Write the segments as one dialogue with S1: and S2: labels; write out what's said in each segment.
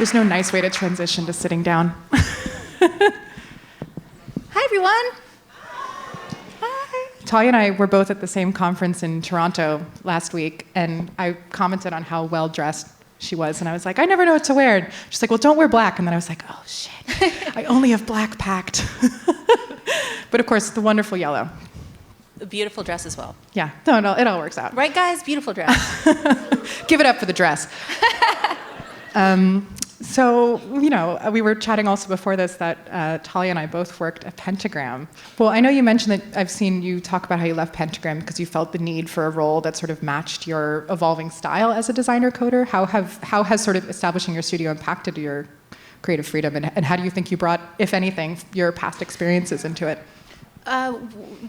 S1: There's no nice way to transition to sitting down. Hi, everyone. Hi. Talia and I were both at the same conference in Toronto last week, and I commented on how well-dressed she was, and I was like, I never know what to wear. And she's like, well, don't wear black. And then I was like, oh, shit. I only have black packed. But, of course, the wonderful yellow.
S2: A beautiful dress as well.
S1: Yeah, no, it all works out.
S2: Right, guys? Beautiful dress.
S1: Give it up for the dress. So, we were chatting also before this that Talia and I both worked at Pentagram. Well, I know you mentioned that I've seen you talk about how you left Pentagram because you felt the need for a role that sort of matched your evolving style as a designer coder. How has sort of establishing your studio impacted your creative freedom, and how do you think you brought, if anything, your past experiences into it?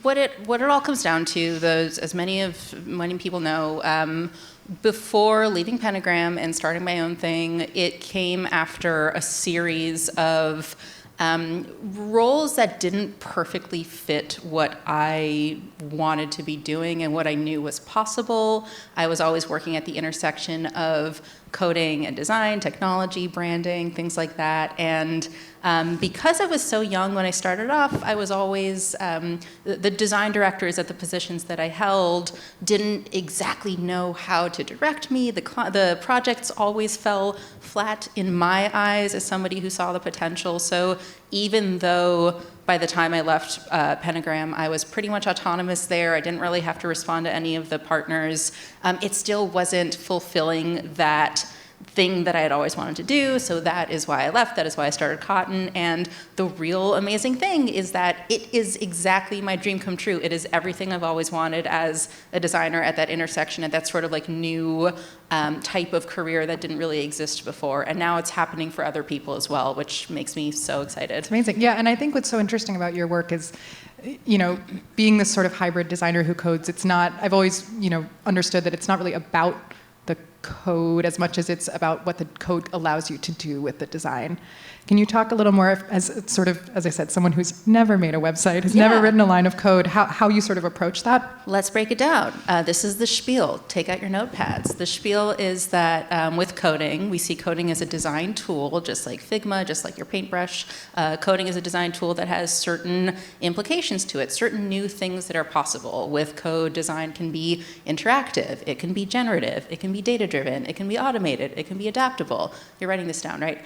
S2: What it all comes down to, as many people know, before leaving Pentagram and starting my own thing, it came after a series of roles that didn't perfectly fit what I wanted to be doing and what I knew was possible. I was always working at the intersection of coding and design, technology, branding, things like that. And because I was so young when I started off, I was always, the design directors at the positions that I held didn't exactly know how to direct me. The projects always fell flat in my eyes as somebody who saw the potential. So even though by the time I left Pentagram, I was pretty much autonomous there. I didn't really have to respond to any of the partners. It still wasn't fulfilling that thing that I had always wanted to do, so that is why I left, that is why I started Cotton, and the real amazing thing is that it is exactly my dream come true. It is everything I've always wanted as a designer at that intersection, at that sort of like new type of career that didn't really exist before, and now it's happening for other people as well, which makes me so excited.
S1: It's amazing. Yeah, and I think what's so interesting about your work is, being this sort of hybrid designer who codes, it's not, I've always, understood that it's not really about the code as much as it's about what the code allows you to do with the design. Can you talk a little more, as sort of, as I said, someone who's never made a website, has never written a line of code, how you sort of approach that?
S2: Let's break it down. This is the spiel. Take out your notepads. The spiel is that with coding, we see coding as a design tool, just like Figma, just like your paintbrush. Coding is a design tool that has certain implications to it, certain new things that are possible. With code, design can be interactive, it can be generative, it can be data-driven, it can be automated, it can be adaptable. You're writing this down, right?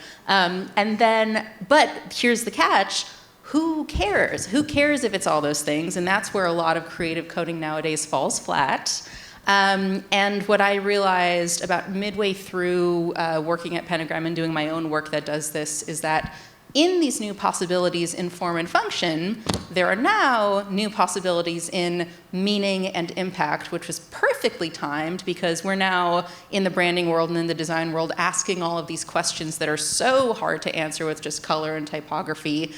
S2: But here's the catch. Who cares? Who cares if it's all those things? And that's where a lot of creative coding nowadays falls flat. And what I realized about midway through working at Pentagram and doing my own work that does this is that in these new possibilities in form and function, there are now new possibilities in meaning and impact, which was perfectly timed because we're now in the branding world and in the design world asking all of these questions that are so hard to answer with just color and typography.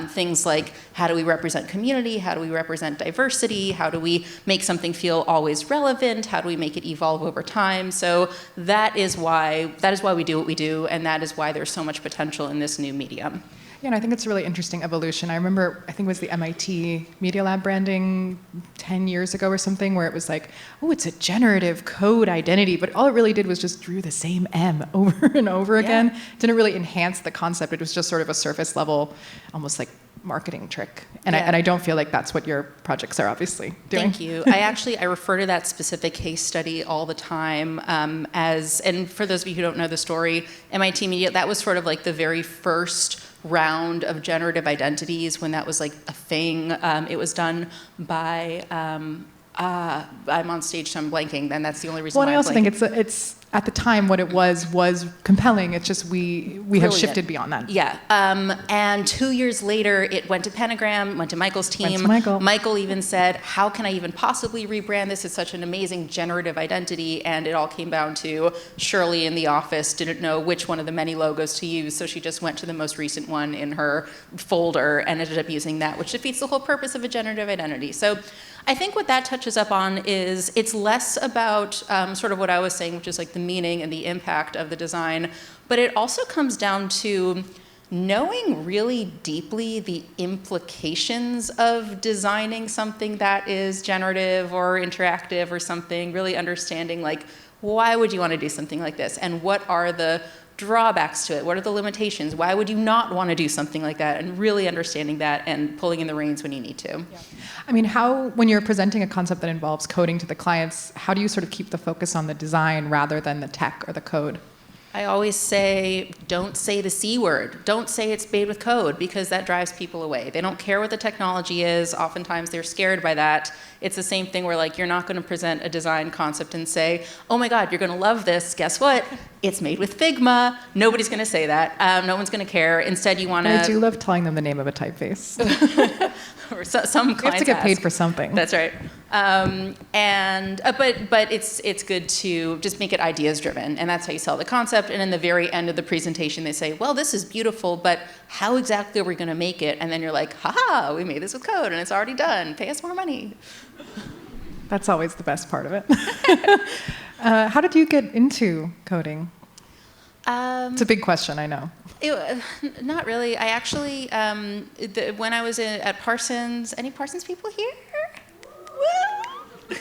S2: Things like, how do we represent community? How do we represent diversity? How do we make something feel always relevant? How do we make it evolve over time? So that is why we do what we do, and that is why there's so much potential in this new medium.
S1: Yeah, and I think it's a really interesting evolution. I remember, I think it was the MIT Media Lab branding 10 years ago or something, where it was like, oh, it's a generative code identity, but all it really did was just drew the same M over and over again. It didn't really enhance the concept. It was just sort of a surface level, almost like marketing trick. And I don't feel like that's what your projects are obviously doing.
S2: Thank you. I refer to that specific case study all the time and for those of you who don't know the story, MIT Media, that was sort of like the very first round of generative identities when that was like a thing. It was done by, I'm on stage so I'm blanking, and that's the only reason why I'm blanking.
S1: Well, I also think it's at the time what it was compelling. It's just we have shifted beyond that.
S2: Yeah, and 2 years later, it went to Pentagram, went to Michael's team. Michael even said, how can I even possibly rebrand this? It's such an amazing generative identity, and it all came down to Shirley in the office didn't know which one of the many logos to use, so she just went to the most recent one in her folder and ended up using that, which defeats the whole purpose of a generative identity. So I think what that touches up on is it's less about sort of what I was saying, which is like the meaning and the impact of the design, but it also comes down to knowing really deeply the implications of designing something that is generative or interactive or something, really understanding like, why would you want to do something like this? And what are the drawbacks to it? What are the limitations? Why would you not want to do something like that? And really understanding that and pulling in the reins when you need to.
S1: Yeah. I mean, when you're presenting a concept that involves coding to the clients, how do you sort of keep the focus on the design rather than the tech or the code?
S2: I always say, don't say the C word. Don't say it's made with code, because that drives people away. They don't care what the technology is. Oftentimes they're scared by that. It's the same thing where, like, you're not going to present a design concept and say, oh my God, you're going to love this. Guess what? It's made with Figma. Nobody's going to say that. No one's going to care. Instead, you want to...
S1: I do love telling them the name of a typeface.
S2: Or some clients
S1: you have to get paid for something.
S2: That's right. But it's good to just make it ideas driven, and that's how you sell the concept. And in the very end of the presentation, they say, well, this is beautiful, but how exactly are we going to make it? And then you're like, haha, we made this with code and it's already done. Pay us more money.
S1: That's always the best part of it. How did you get into coding? It's a big question, I know.
S2: Not really. I actually, when I was at Parsons, any Parsons people here? Woo!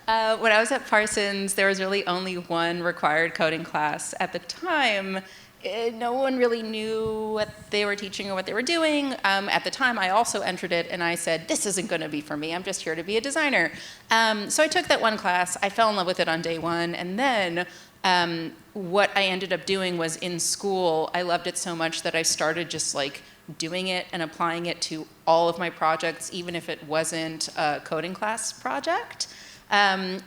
S2: When I was at Parsons, there was really only one required coding class. At the time, no one really knew what they were teaching or what they were doing. At the time, I also entered it, and I said, this isn't going to be for me. I'm just here to be a designer. So I took that one class. I fell in love with it on day one, and then what I ended up doing was, in school, I loved it so much that I started just like doing it and applying it to all of my projects, even if it wasn't a coding class project. And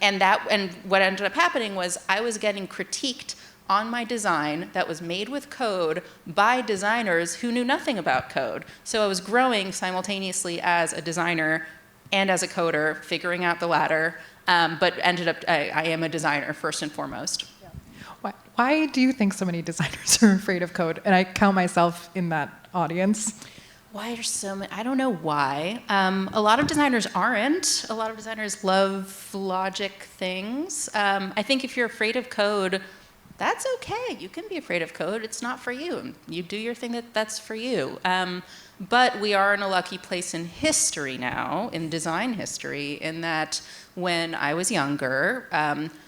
S2: what ended up happening was I was getting critiqued on my design that was made with code by designers who knew nothing about code. So I was growing simultaneously as a designer and as a coder, figuring out the latter, but ended up, I am a designer first and foremost.
S1: Why do you think so many designers are afraid of code? And I count myself in that audience.
S2: Why are so many? I don't know why. A lot of designers aren't. A lot of designers love logic things. I think if you're afraid of code, that's okay. You can be afraid of code. It's not for you. You do your thing that's for you. But we are in a lucky place in history now, in design history, in that when I was younger,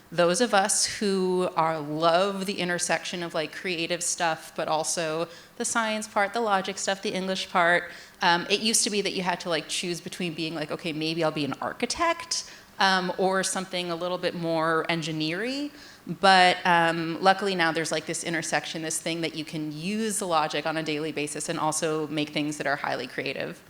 S2: those of us who love the intersection of like creative stuff, but also the science part, the logic stuff, the English part, it used to be that you had to like choose between being like, okay, maybe I'll be an architect, or something a little bit more engineering. But luckily now there's like this intersection, this thing that you can use the logic on a daily basis and also make things that are highly creative.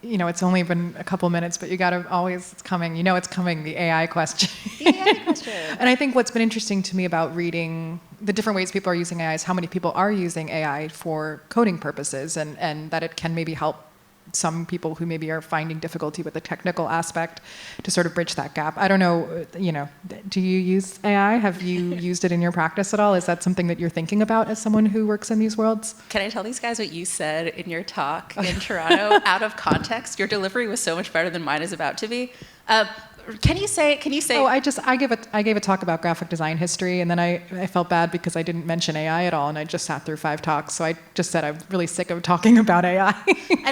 S1: It's only been a couple minutes, but you got to always, it's coming. It's coming, the AI question.
S2: The AI question.
S1: And I think what's been interesting to me about reading the different ways people are using AI is how many people are using AI for coding purposes, and that it can maybe help some people who maybe are finding difficulty with the technical aspect to sort of bridge that gap. I don't know, do you use AI? Have you used it in your practice at all? Is that something that you're thinking about as someone who works in these worlds?
S2: Can I tell these guys what you said in your talk in Toronto? Out of context, your delivery was so much better than mine is about to be. Can you say? Oh,
S1: I gave a talk about graphic design history, and then I felt bad because I didn't mention AI at all, and I just sat through 5 talks. So I just said I'm really sick of talking about AI.
S2: I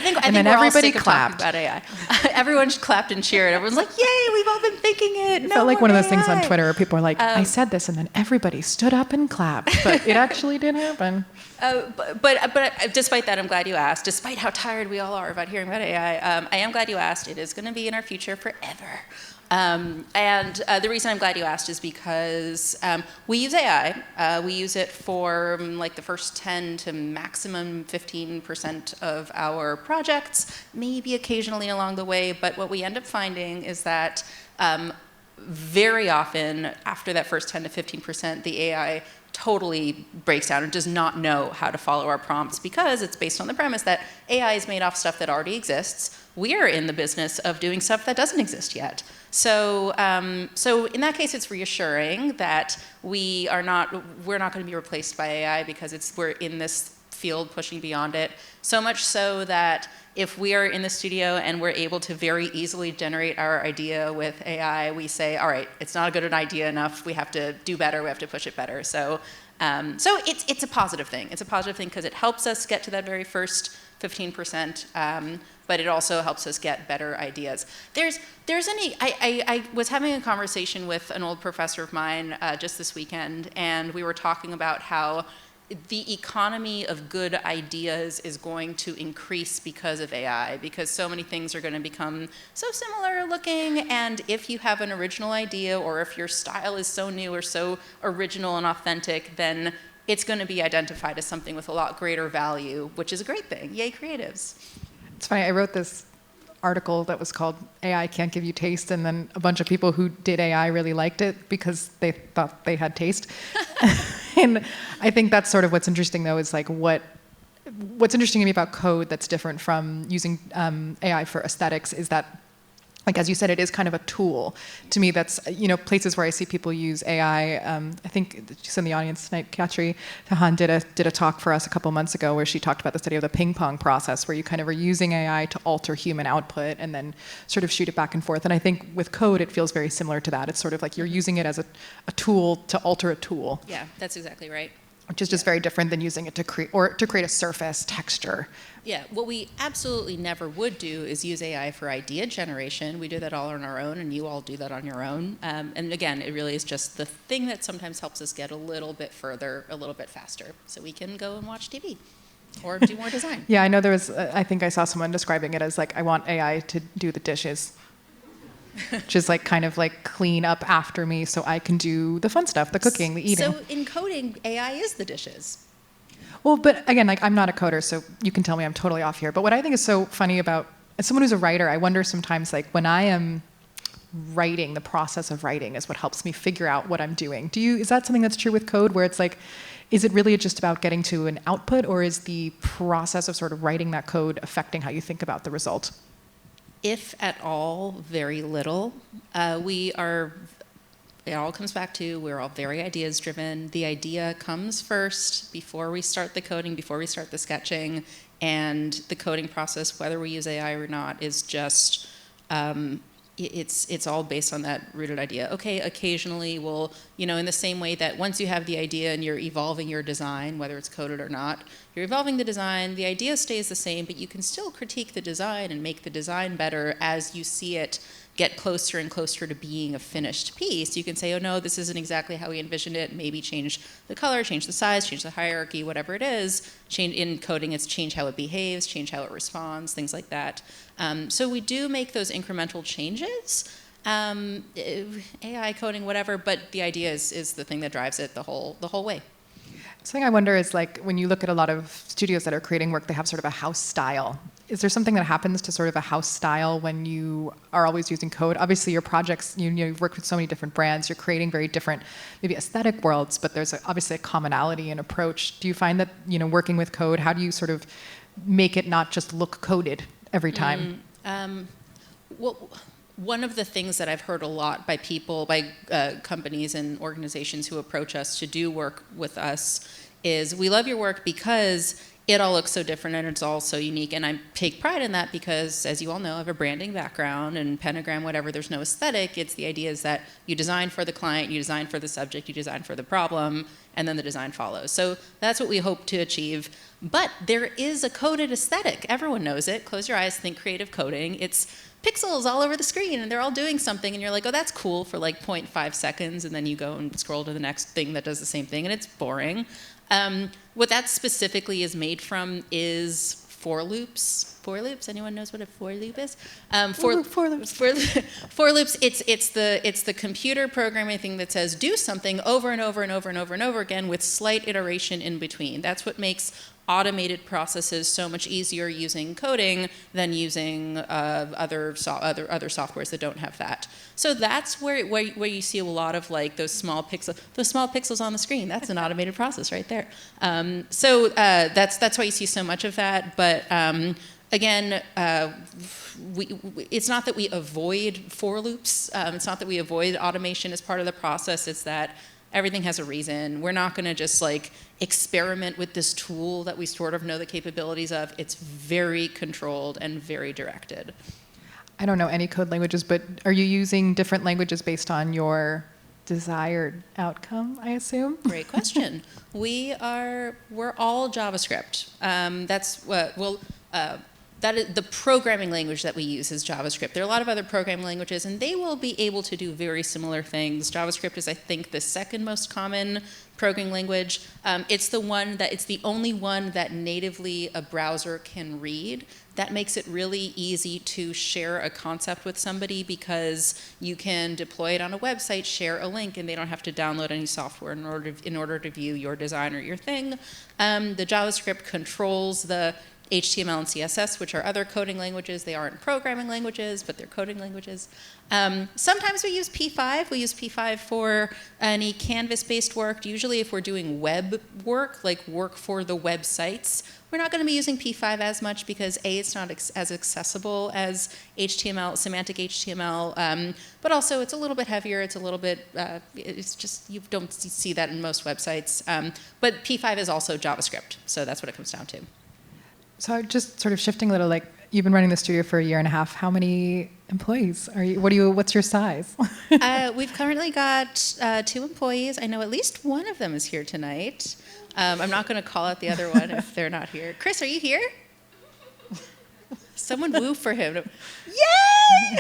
S2: think
S1: then
S2: we're
S1: everybody
S2: all sick
S1: clapped
S2: of talking about AI. Everyone clapped and cheered. Everyone's like, "Yay, we've all been thinking it."
S1: It felt like one of those things on Twitter where people are like, "I said this," and then everybody stood up and clapped, but it actually did happen.
S2: But despite that, I'm glad you asked. Despite how tired we all are about hearing about AI, I am glad you asked. It is going to be in our future forever. The reason I'm glad you asked is because we use AI. We use it for like the first 10 to maximum 15% of our projects, maybe occasionally along the way. But what we end up finding is that very often after that first 10 to 15%, the AI totally breaks down and does not know how to follow our prompts because it's based on the premise that AI is made off stuff that already exists. We are in the business of doing stuff that doesn't exist yet. So in that case, it's reassuring that we're not going to be replaced by AI because we're in this field, pushing beyond it. So much so that if we are in the studio and we're able to very easily generate our idea with AI, we say, all right, it's not a good idea enough. We have to do better. We have to push it better. So it's a positive thing. It's a positive thing because it helps us get to that very first 15%, but it also helps us get better ideas. I was having a conversation with an old professor of mine just this weekend, and we were talking about how the economy of good ideas is going to increase because of AI, because so many things are going to become so similar looking, and if you have an original idea or if your style is so new or so original and authentic, then it's going to be identified as something with a lot greater value, which is a great thing. Yay, creatives.
S1: It's funny, I wrote this article that was called AI Can't Give You Taste, and then a bunch of people who did AI really liked it because they thought they had taste. And I think that's sort of what's interesting, though, is like what's interesting to me about code that's different from using AI for aesthetics is that, like as you said, it is kind of a tool. To me, that's, places where I see people use AI. I think she's in the audience tonight, Katri Tahan did a talk for us a couple months ago where she talked about the study of the ping pong process, where you kind of are using AI to alter human output and then sort of shoot it back and forth. And I think with code, it feels very similar to that. It's sort of like you're using it as a tool to alter a tool.
S2: Yeah, that's exactly right.
S1: Which is just very different than using it to create a surface texture.
S2: Yeah, what we absolutely never would do is use AI for idea generation. We do that all on our own, and you all do that on your own. And again, it really is just the thing that sometimes helps us get a little bit further, a little bit faster, so we can go and watch TV or do more design.
S1: Yeah, I know there was, I think I saw someone describing it as like, I want AI to do the dishes. Which is like kind of like clean up after me so I can do the fun stuff, the cooking, the eating.
S2: So in coding, AI is the dishes.
S1: Well, but again, like I'm not a coder, so you can tell me I'm totally off here. But what I think is so funny about, as someone who's a writer, I wonder sometimes like when I am writing, the process of writing is what helps me figure out what I'm doing. Is that something that's true with code where it's like, is it really just about getting to an output, or is the process of sort of writing that code affecting how you think about the result?
S2: If at all, very little. It all comes back to we're all very ideas driven. The idea comes first before we start the coding, before we start the sketching, and the coding process, whether we use AI or not, is just it's all based on that rooted idea. Okay, occasionally we'll, in the same way that once you have the idea and you're evolving your design, whether it's coded or not, you're evolving the design, the idea stays the same, but you can still critique the design and make the design better as you see it get closer and closer to being a finished piece. You can say, oh no, this isn't exactly how we envisioned it, maybe change the color, change the size, change the hierarchy, whatever it is. In coding, it's change how it behaves, change how it responds, things like that. So we do make those incremental changes, AI coding, whatever, but the idea is the thing that drives it the whole way.
S1: Something I wonder is like when you look at a lot of studios that are creating work, they have sort of a house style. Is there something that happens to sort of a house style when you are always using code? Obviously, your projects, you've worked with so many different brands. You're creating very different, maybe aesthetic worlds, but there's obviously a commonality in approach. Do you find that, working with code, how do you sort of make it not just look coded every time?
S2: Well, one of the things that I've heard a lot by people, by companies and organizations who approach us to do work with us is, we love your work because it all looks so different and it's all so unique. And I take pride in that because, as you all know, I have a branding background, and Pentagram, whatever, there's no aesthetic. It's the idea is that you design for the client, you design for the subject, you design for the problem, and then the design follows. So that's what we hope to achieve. But there is a coded aesthetic. Everyone knows it. Close your eyes, think creative coding. It's pixels all over the screen, and they're all doing something, and you're like, oh, that's cool for like 0.5 seconds, and then you go and scroll to the next thing that does the same thing, and it's boring. What that specifically is made from is for loops. For loops? Anyone knows what a for loop is? For loops. For loops. It's the computer programming thing that says do something over and over and over and over and over again with slight iteration in between. That's what makes automated processes so much easier using coding than using other softwares that don't have that. So that's where you see a lot of like those small pixels on the screen. That's an automated process right there. So that's why you see so much of that. But again, it's not that we avoid for loops. It's not that we avoid automation as part of the process. It's that Everything has a reason. We're not going to just like experiment with this tool that we sort of know the capabilities of. It's very controlled and very directed.
S1: I don't know any code languages, but are you using different languages based on your desired outcome, I assume?
S2: Great question. We're all JavaScript. That's what, that is the programming language that we use is JavaScript. There are a lot of other programming languages, and they will be able to do very similar things. JavaScript is, I think, the second most common programming language. It's the only one that natively a browser can read. That makes it really easy to share a concept with somebody because you can deploy it on a website, share a link, and they don't have to download any software in order to view your design or your thing. The JavaScript controls the HTML and CSS, which are other coding languages. They aren't programming languages, but they're coding languages. Sometimes we use P5. We use P5 for any Canvas-based work. Usually if we're doing web work, like work for the websites, we're not going to be using P5 as much because A, it's not as accessible as HTML, semantic HTML, but also it's a little bit heavier. It's a little bit, it's just, you don't see that in most websites. But P5 is also JavaScript, so that's what it comes down to.
S1: So just sort of shifting a little, like you've been running the studio for a year and a half. How many employees are you? What's your size?
S2: We've currently got 2 employees. I know at least one of them is here tonight. I'm not going to call out the other one if they're not here. Chris, are you here? Someone woo for him. Yay!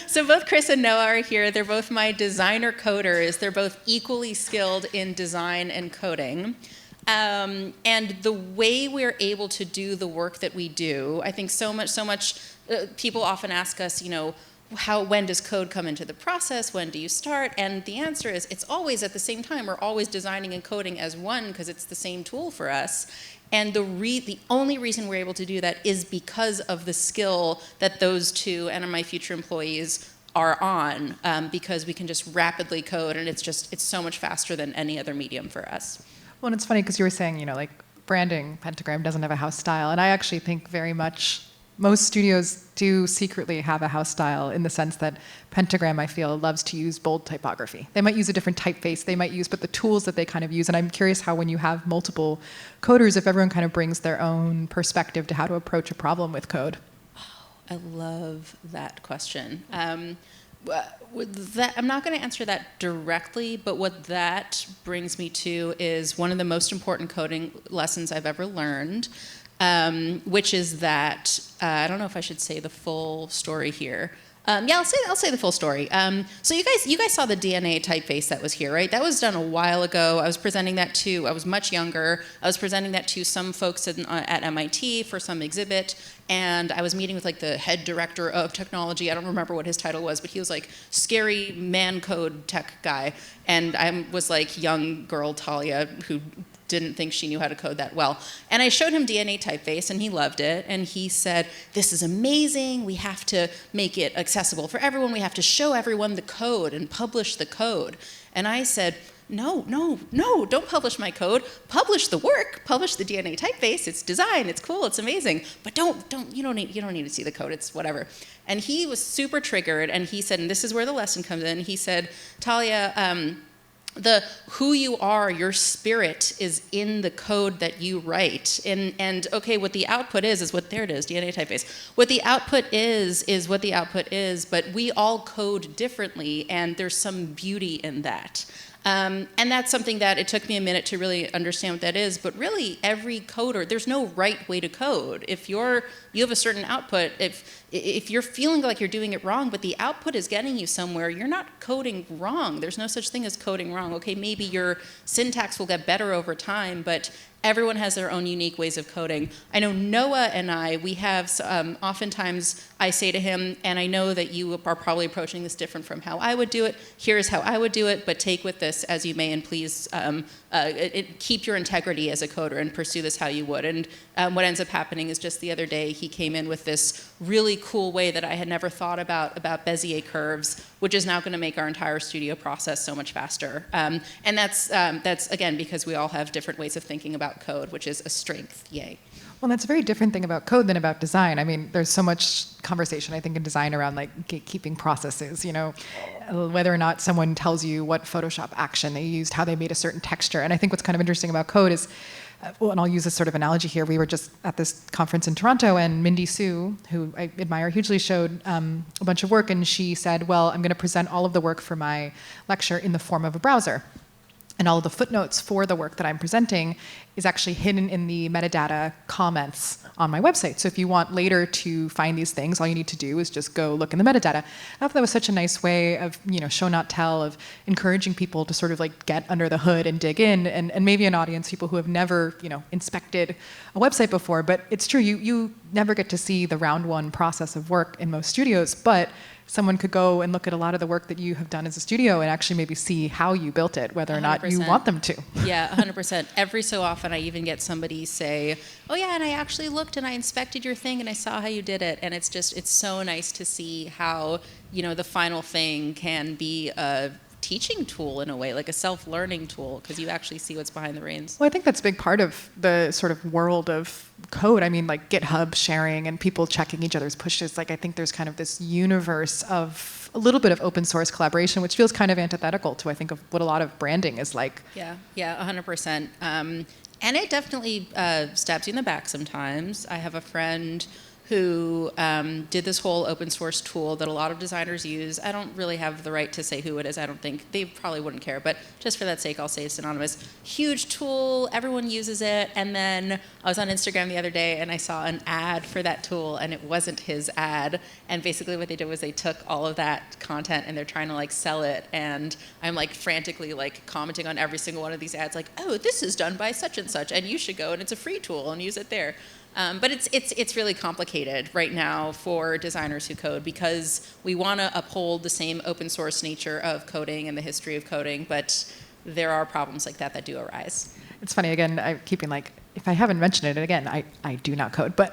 S2: So both Chris and Noah are here. They're both my designer coders. They're both equally skilled in design and coding. And the way we're able to do the work that we do, I think so much, people often ask us, when does code come into the process? When do you start? And the answer is it's always at the same time. We're always designing and coding as one because it's the same tool for us. And the only reason we're able to do that is because of the skill that those 2 and my future employees are on, because we can just rapidly code, and it's so much faster than any other medium for us.
S1: Well, and it's funny because you were saying, like branding, Pentagram doesn't have a house style. And I actually think very much most studios do secretly have a house style in the sense that Pentagram, I feel, loves to use bold typography. They might use a different typeface, but the tools that they kind of use. And I'm curious how when you have multiple coders, if everyone kind of brings their own perspective to how to approach a problem with code.
S2: Oh, I love that question. I'm not going to answer that directly, but what that brings me to is one of the most important coding lessons I've ever learned, which is that, I don't know if I should say the full story here. I'll say the full story. So you guys saw the DNA typeface that was here, right? That was done a while ago. I was much younger. I was presenting that to some folks at MIT for some exhibit, and I was meeting with like the head director of technology. I don't remember what his title was, but he was like scary man code tech guy, and I was like young girl Talia who didn't think she knew how to code that well. And I showed him DNA typeface, and he loved it. And he said, this is amazing. We have to make it accessible for everyone. We have to show everyone the code and publish the code. And I said, no, don't publish my code. Publish the work. Publish the DNA typeface. It's design. It's cool. It's amazing. But you don't need to see the code. It's whatever. And he was super triggered. And he said, and this is where the lesson comes in. He said, Talia, who you are, your spirit is in the code that you write. And okay, what the output is what, there it is, DNA typeface. What the output is what the output is, but we all code differently, and there's some beauty in that. And that's something that it took me a minute to really understand what that is, but really every coder, there's no right way to code. If you have a certain output, if you're feeling like you're doing it wrong, but the output is getting you somewhere, you're not coding wrong. There's no such thing as coding wrong. Okay, maybe your syntax will get better over time, but everyone has their own unique ways of coding. I know Noah and I, we have, oftentimes I say to him, and I know that you are probably approaching this different from how I would do it. Here's how I would do it, but take with this as you may, and please keep your integrity as a coder and pursue this how you would. And what ends up happening is just the other day, he came in with this really cool way that I had never thought about Bezier curves, which is now going to make our entire studio process so much faster. And that's again, because we all have different ways of thinking about code, which is a strength. Yay.
S1: Well, that's a very different thing about code than about design. I mean, there's so much conversation, I think, in design around like gatekeeping processes, whether or not someone tells you what Photoshop action they used, how they made a certain texture. And I think what's kind of interesting about code is, and I'll use this sort of analogy here, we were just at this conference in Toronto, and Mindy Sue, who I admire hugely, showed a bunch of work, and she said, well, I'm going to present all of the work for my lecture in the form of a browser. And all of the footnotes for the work that I'm presenting is actually hidden in the metadata comments on my website. So if you want later to find these things, all you need to do is just go look in the metadata. I thought that was such a nice way of, show not tell, of encouraging people to sort of like get under the hood and dig in, and maybe an audience, people who have never, inspected a website before. But it's true, you never get to see the round one process of work in most studios, but someone could go and look at a lot of the work that you have done as a studio and actually maybe see how you built it, whether or not you want them to.
S2: Yeah, 100%. Every so often I even get somebody say, oh yeah, and I actually looked and I inspected your thing and I saw how you did it. And it's so nice to see how, the final thing can be a teaching tool in a way, like a self-learning tool, because you actually see what's behind the reins.
S1: Well, I think that's a big part of the sort of world of code. I mean, like GitHub sharing and people checking each other's pushes. Like, I think there's kind of this universe of a little bit of open source collaboration, which feels kind of antithetical to, I think, of what a lot of branding is like.
S2: Yeah, 100%. And it definitely stabs you in the back sometimes. I have a friend who did this whole open source tool that a lot of designers use. I don't really have the right to say who it is. I don't think, they probably wouldn't care, but just for that sake, I'll say it's anonymous. Huge tool, everyone uses it, and then I was on Instagram the other day and I saw an ad for that tool and it wasn't his ad, and basically what they did was they took all of that content and they're trying to like sell it, and I'm like frantically like commenting on every single one of these ads like, oh, this is done by such and such and you should go and it's a free tool and use it there. But it's really complicated right now for designers who code because we want to uphold the same open source nature of coding and the history of coding, but there are problems like that do arise.
S1: It's funny, again, I'm keeping like, if I haven't mentioned it, again, I do not code, but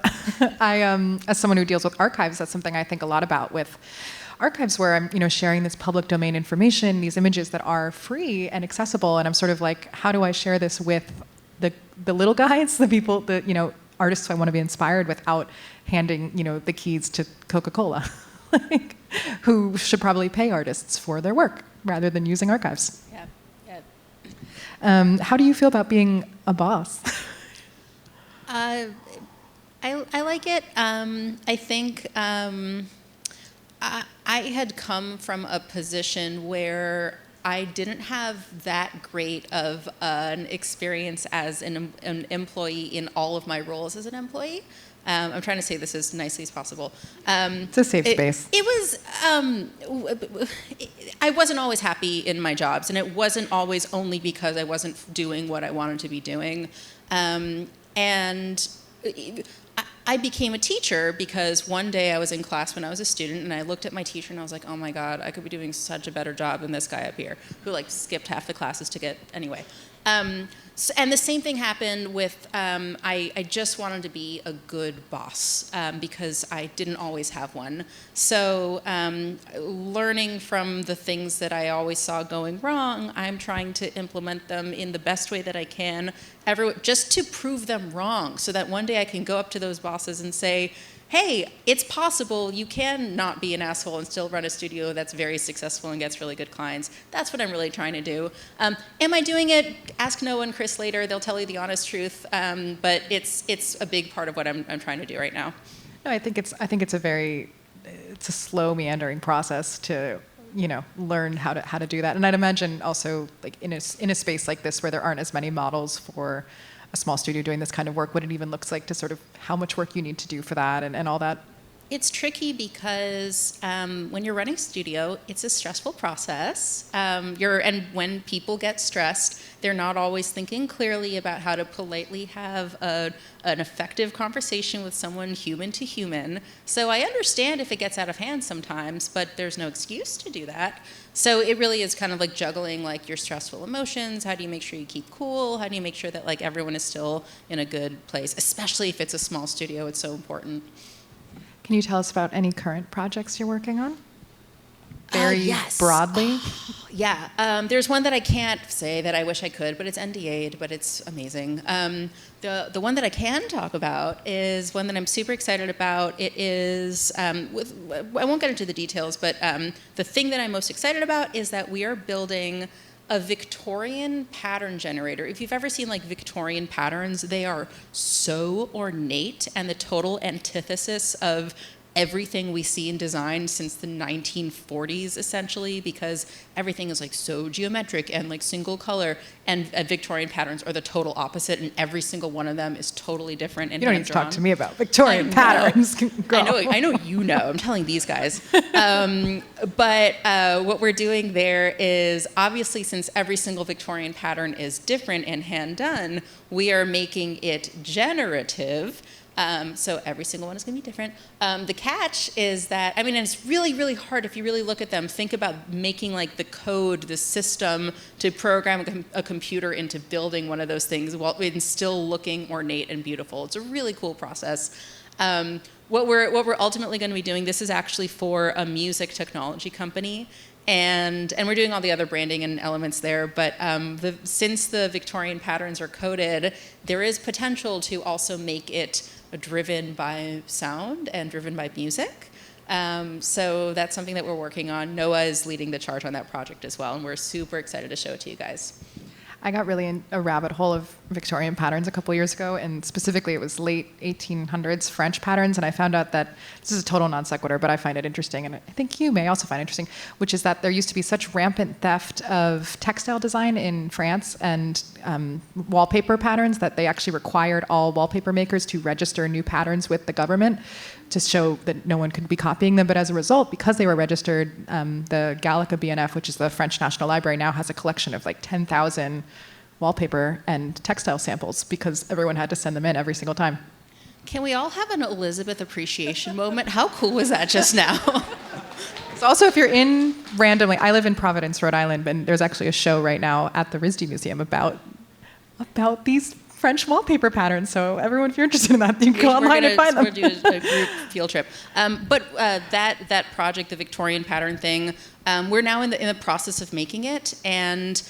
S1: as someone who deals with archives, that's something I think a lot about with archives, where I'm sharing this public domain information, these images that are free and accessible, and I'm sort of like, how do I share this with the little guys, the people, artists who I want to be inspired without handing, the keys to Coca-Cola, like, who should probably pay artists for their work rather than using archives.
S2: Yeah.
S1: How do you feel about being a boss?
S2: I like it. I think I had come from a position where I didn't have that great of an experience as an employee in all of my roles as an employee. I'm trying to say this as nicely as possible.
S1: It's a safe space.
S2: It was, I wasn't always happy in my jobs, and it wasn't always only because I wasn't doing what I wanted to be doing. And I became a teacher because one day I was in class when I was a student and I looked at my teacher and I was like, oh my God, I could be doing such a better job than this guy up here who like skipped half the classes to get, anyway. And the same thing happened with, I just wanted to be a good boss because I didn't always have one. So learning from the things that I always saw going wrong, I'm trying to implement them in the best way that I can, just to prove them wrong, so that one day I can go up to those bosses and say, hey, it's possible you can not be an asshole and still run a studio that's very successful and gets really good clients. That's what I'm really trying to do. Am I doing it? Ask Noah and Chris later. They'll tell you the honest truth. But it's a big part of what I'm trying to do right now.
S1: No, I think it's a slow, meandering process to learn how to do that. And I'd imagine also like in a space like this where there aren't as many models for a small studio doing this kind of work, what it even looks like to sort of how much work you need to do for that and all that.
S2: It's tricky because when you're running a studio, it's a stressful process. And when people get stressed, they're not always thinking clearly about how to politely have an effective conversation with someone human to human. So I understand if it gets out of hand sometimes, but there's no excuse to do that. So it really is kind of like juggling like your stressful emotions. How do you make sure you keep cool? How do you make sure that like everyone is still in a good place, especially if it's a small studio? It's so important.
S1: Can you tell us about any current projects you're working on? very
S2: yes.
S1: broadly?
S2: Yeah, there's one that I can't say that I wish I could, but it's NDA'd, but it's amazing. The one that I can talk about is one that I'm super excited about. It is, I won't get into the details, but the thing that I'm most excited about is that we are building a Victorian pattern generator. If you've ever seen like Victorian patterns, they are so ornate and the total antithesis of everything we see in design since the 1940s, essentially, because everything is like so geometric and like single color, and Victorian patterns are the total opposite, and every single one of them is totally different and
S1: You don't need to talk to me about Victorian patterns.
S2: I know you know. I'm telling these guys. But what we're doing there is, obviously, since every single Victorian pattern is different and hand done, we are making it generative. So every single one is going to be different. The catch is that, I mean, and it's really, really hard if you really look at them. Think about making like the code, the system to program a computer into building one of those things while it's still looking ornate and beautiful. It's a really cool process. What we're ultimately going to be doing, this is actually for a music technology company. And we're doing all the other branding and elements there, but since the Victorian patterns are coded, there is potential to also make it driven by sound and driven by music. So that's something that we're working on. Noah is leading the charge on that project as well, and we're super excited to show it to you guys.
S1: I got really in a rabbit hole of Victorian patterns a couple years ago, and specifically it was late 1800s French patterns, and I found out that, this is a total non sequitur, but I find it interesting, and I think you may also find it interesting, which is that there used to be such rampant theft of textile design in France and wallpaper patterns that they actually required all wallpaper makers to register new patterns with the government to show that no one could be copying them. But as a result, because they were registered, the Gallica BNF, which is the French National Library, now has a collection of like 10,000 wallpaper and textile samples because everyone had to send them in every single time.
S2: Can we all have an Elizabeth appreciation moment? How cool was that just now?
S1: So also, if you're in randomly, I live in Providence, Rhode Island, and there's actually a show right now at the RISD Museum about these French wallpaper patterns. So everyone, if you're interested in that, you can go online and find them.
S2: We're going to do a group field trip. But that project, the Victorian pattern thing, we're now in the process of making it, and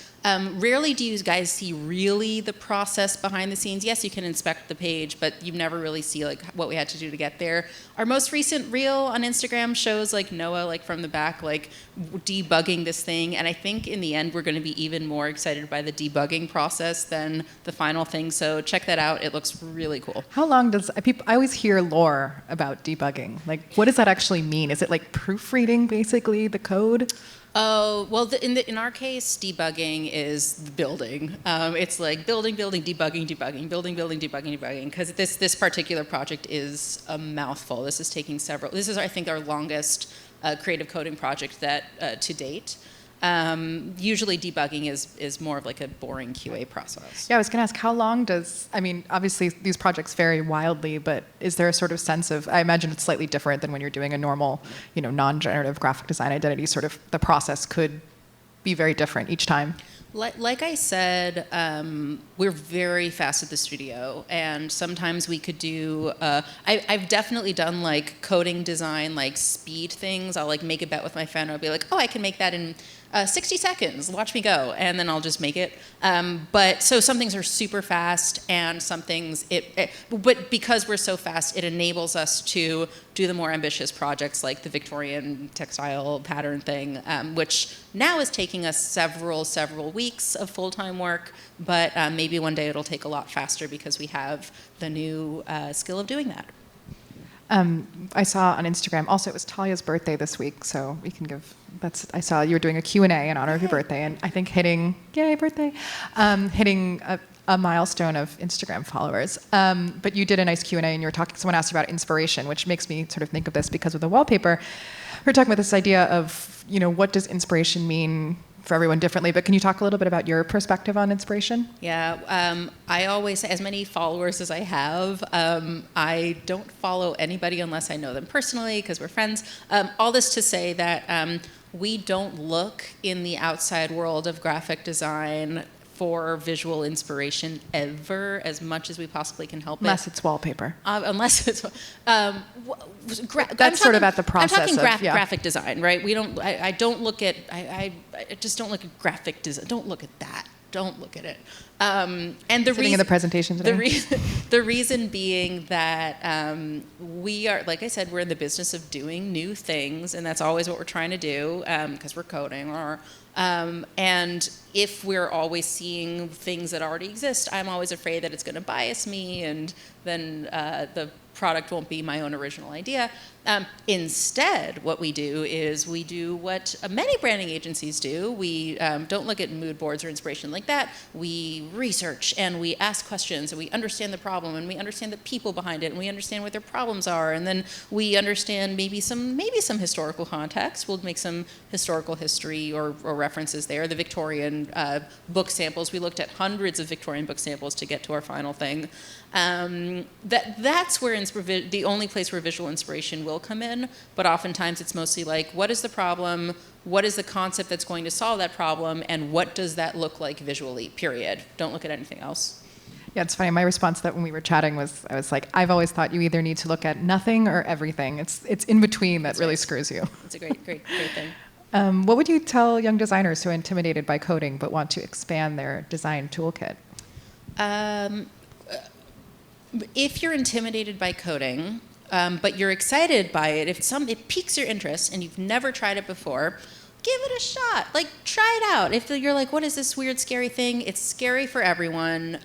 S2: rarely do you guys see really the process behind the scenes. Yes, you can inspect the page, but you never really see like what we had to do to get there. Our most recent reel on Instagram shows like Noah like from the back like debugging this thing, and I think in the end we're going to be even more excited by the debugging process than the final thing. So check that out. It looks really cool.
S1: How long does I always hear lore about debugging? Like, what does that actually mean? Is it like proofreading basically the code?
S2: Oh, well, in our case, debugging is building. It's like building, debugging, building, debugging, because this particular project is a mouthful. This is taking several. This is, I think, our longest creative coding project to date. Usually debugging is more of like a boring QA process.
S1: Yeah, I was going to ask, how long obviously these projects vary wildly, but is there a sort of sense of, I imagine it's slightly different than when you're doing a normal, non-generative graphic design identity, sort of the process could be very different each time.
S2: Like I said, we're very fast at the studio, and sometimes we could do. I've definitely done like coding design, like speed things. I'll like make a bet with my friend. I'll be like, oh, I can make that in 60 seconds. Watch me go, and then I'll just make it. But so some things are super fast, and some things but because we're so fast, it enables us to do the more ambitious projects like the Victorian textile pattern thing, which now is taking us several weeks of full-time work, but maybe one day it'll take a lot faster because we have the new skill of doing that.
S1: I saw on Instagram, also it was Talia's birthday this week, so we can give, I saw you were doing a Q&A in honor of your birthday, and I think hitting a milestone of Instagram followers. But you did a nice Q&A, and you were talking, someone asked you about inspiration, which makes me sort of think of this because of the wallpaper. We were talking about this idea of, what does inspiration mean for everyone differently, but can you talk a little bit about your perspective on inspiration?
S2: Yeah, I always say, as many followers as I have, I don't follow anybody unless I know them personally because we're friends. All this to say that we don't look in the outside world of graphic design for visual inspiration ever, as much as we possibly can help
S1: Unless it's wallpaper.
S2: Unless it's
S1: That's sort of at the process
S2: I'm talking
S1: of, yeah.
S2: graphic design, right? We don't. I don't look at. I just don't look at graphic design. Don't look at that. Don't look at it. And the
S1: Sitting in the presentation today.
S2: The reason being that we are, like I said, we're in the business of doing new things, and that's always what we're trying to do because we're coding. And if we're always seeing things that already exist, I'm always afraid that it's going to bias me, and then the product won't be my own original idea. Instead, what we do is we do what many branding agencies do. We don't look at mood boards or inspiration like that. We research and we ask questions and we understand the problem and we understand the people behind it and we understand what their problems are, and then we understand maybe some historical context. We'll make some historical history or references there. The Victorian book samples, we looked at hundreds of Victorian book samples to get to our final thing. That's where the only place where visual inspiration will come in, but oftentimes it's mostly like, what is the problem, what is the concept that's going to solve that problem, and what does that look like visually, period. Don't look at anything else.
S1: Yeah, it's funny. My response to that when we were chatting was, I was like, I've always thought you either need to look at nothing or everything. It's in between that really screws you.
S2: It's a great thing.
S1: What would you tell young designers who are intimidated by coding but want to expand their design toolkit?
S2: If you're intimidated by coding, but you're excited by it, if it piques your interest and you've never tried it before, give it a shot. Like, try it out. If you're like, what is this weird, scary thing? It's scary for everyone.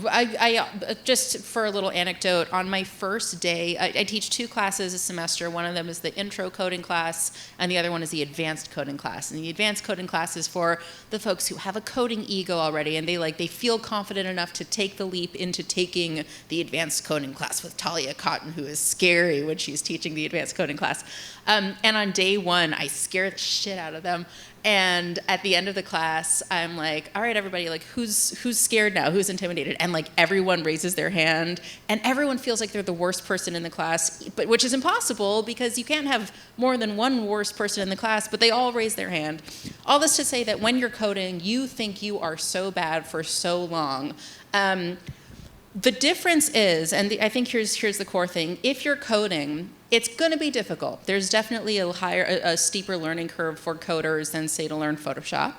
S2: I just for a little anecdote, on my first day, I teach 2 classes a semester. One of them is the intro coding class, and the other one is the advanced coding class. And the advanced coding class is for the folks who have a coding ego already, and they feel confident enough to take the leap into taking the advanced coding class with Talia Cotton, who is scary when she's teaching the advanced coding class. And on day 1, I scare the shit out of them. And at the end of the class, I'm like, all right, everybody, like, who's scared now? Who's intimidated? And like everyone raises their hand, and everyone feels like they're the worst person in the class, but which is impossible because you can't have more than one worst person in the class, but they all raise their hand. All this to say that when you're coding, you think you are so bad for so long. The difference is, and I think here's the core thing, if you're coding, it's going to be difficult. There's definitely a steeper learning curve for coders than, say, to learn Photoshop.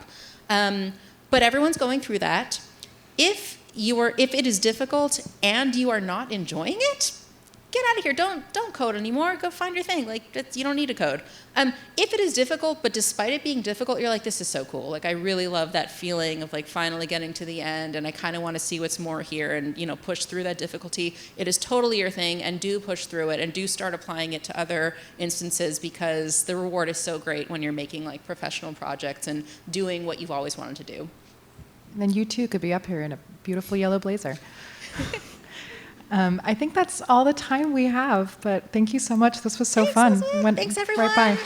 S2: But everyone's going through that. If it is difficult and you are not enjoying it, get out of here. Don't code anymore. Go find your thing. Like, you don't need to code. If it is difficult, but despite it being difficult, you're like, this is so cool. Like, I really love that feeling of like finally getting to the end, and I kind of want to see what's more here, and push through that difficulty. It is totally your thing, and do push through it, and do start applying it to other instances, because the reward is so great when you're making like professional projects and doing what you've always wanted to do.
S1: And then you too could be up here in a beautiful yellow blazer. I think that's all the time we have, but thank you so much. This was so fun.
S2: Thanks, everyone.
S1: Right by.